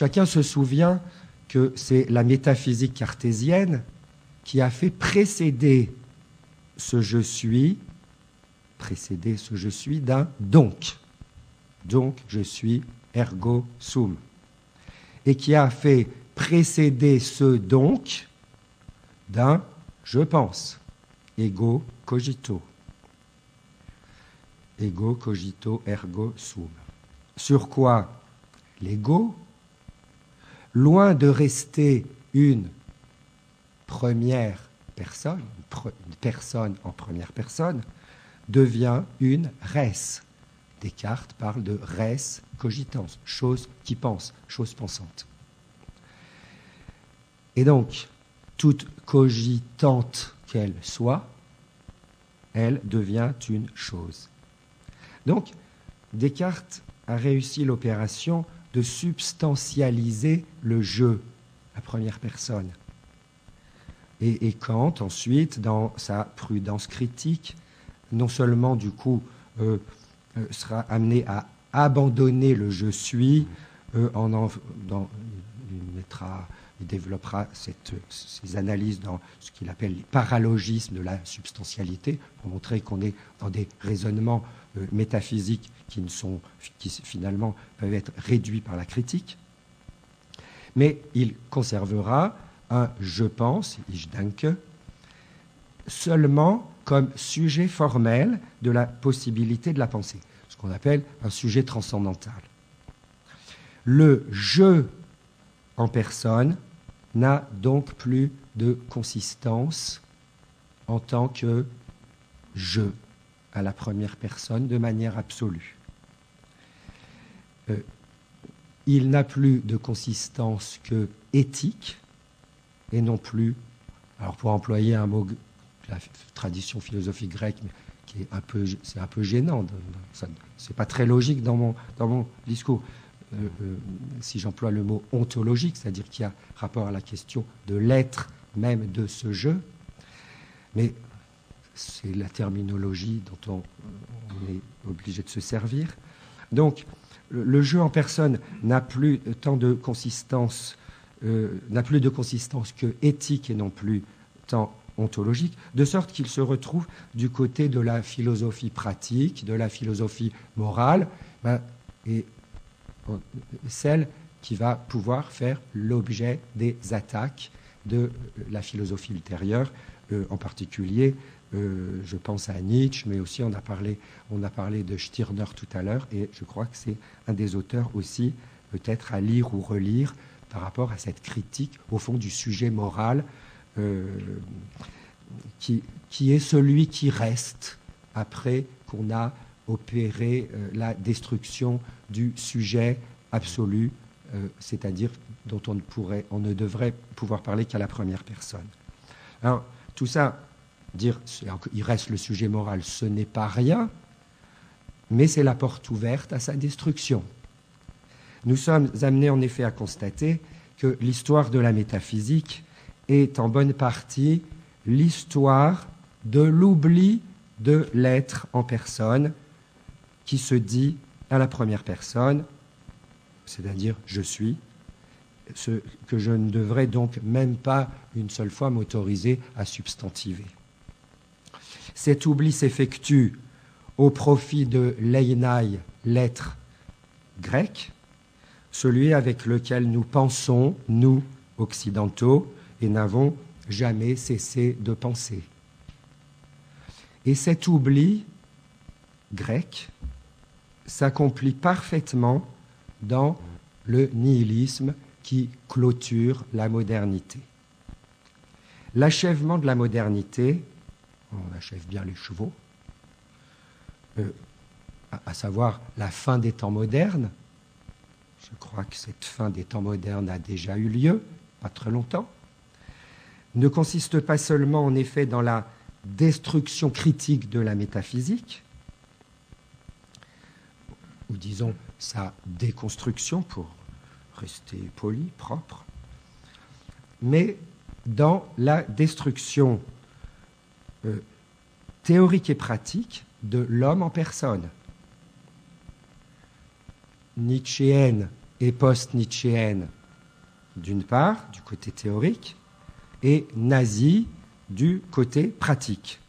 chacun se souvient que c'est la métaphysique cartésienne qui a fait précéder ce je suis d'un donc. Donc, je suis ergo sum. Et qui a fait précéder ce donc d'un je pense. Ego cogito. Ego cogito ergo sum. Sur quoi l'ego, loin de rester une première personne, une personne en première personne, devient une res. Descartes parle de res cogitans, chose qui pense, chose pensante. Et donc, toute cogitante qu'elle soit, elle devient une chose. Donc, Descartes a réussi l'opération de substantialiser le je, la première personne. Et Kant, ensuite, dans sa prudence critique, non seulement, du coup, sera amené à abandonner le je suis, il développera ces analyses dans ce qu'il appelle les paralogismes de la substantialité, pour montrer qu'on est dans des raisonnements métaphysiques qui finalement peuvent être réduits par la critique. Mais il conservera un je pense, ich denke, seulement comme sujet formel de la possibilité de la pensée, ce qu'on appelle un sujet transcendantal. Le je en personne n'a donc plus de consistance en tant que je à la première personne de manière absolue. Il n'a plus de consistance que éthique et non plus, alors pour employer un mot de la tradition philosophique grecque, mais c'est un peu gênant, c'est pas très logique dans mon discours. Si j'emploie le mot ontologique, c'est-à-dire qu'il y a rapport à la question de l'être même de ce je, mais c'est la terminologie dont on est obligé de se servir. Donc, le je en personne n'a plus tant de consistance, n'a plus de consistance que éthique et non plus tant ontologique, de sorte qu'il se retrouve du côté de la philosophie pratique, de la philosophie morale, et celle qui va pouvoir faire l'objet des attaques de la philosophie ultérieure, en particulier, je pense à Nietzsche, mais aussi on a parlé de Stirner tout à l'heure, et je crois que c'est un des auteurs aussi, peut-être à lire ou relire, par rapport à cette critique, au fond, du sujet moral, qui est celui qui reste après qu'on a opéré la destruction du sujet absolu, c'est-à-dire dont on ne devrait pouvoir parler qu'à la première personne. Alors, tout ça, dire il reste le sujet moral, ce n'est pas rien, mais c'est la porte ouverte à sa destruction. Nous sommes amenés en effet à constater que l'histoire de la métaphysique est en bonne partie l'histoire de l'oubli de l'être en personne qui se dit à la première personne, c'est-à-dire je suis, ce que je ne devrais donc même pas une seule fois m'autoriser à substantiver. Cet oubli s'effectue au profit de l'einai, l'être grec, celui avec lequel nous pensons, nous, occidentaux, et n'avons jamais cessé de penser. Et cet oubli grec s'accomplit parfaitement dans le nihilisme qui clôture la modernité. L'achèvement de la modernité, on achève bien les chevaux, à savoir la fin des temps modernes. Je crois que cette fin des temps modernes a déjà eu lieu, pas très longtemps, ne consiste pas seulement en effet dans la destruction critique de la métaphysique, ou disons sa déconstruction pour rester poli, propre, mais dans la destruction théorique et pratique de l'homme en personne. Nietzschéenne et post-nietzschéenne d'une part, du côté théorique, et nazie du côté pratique.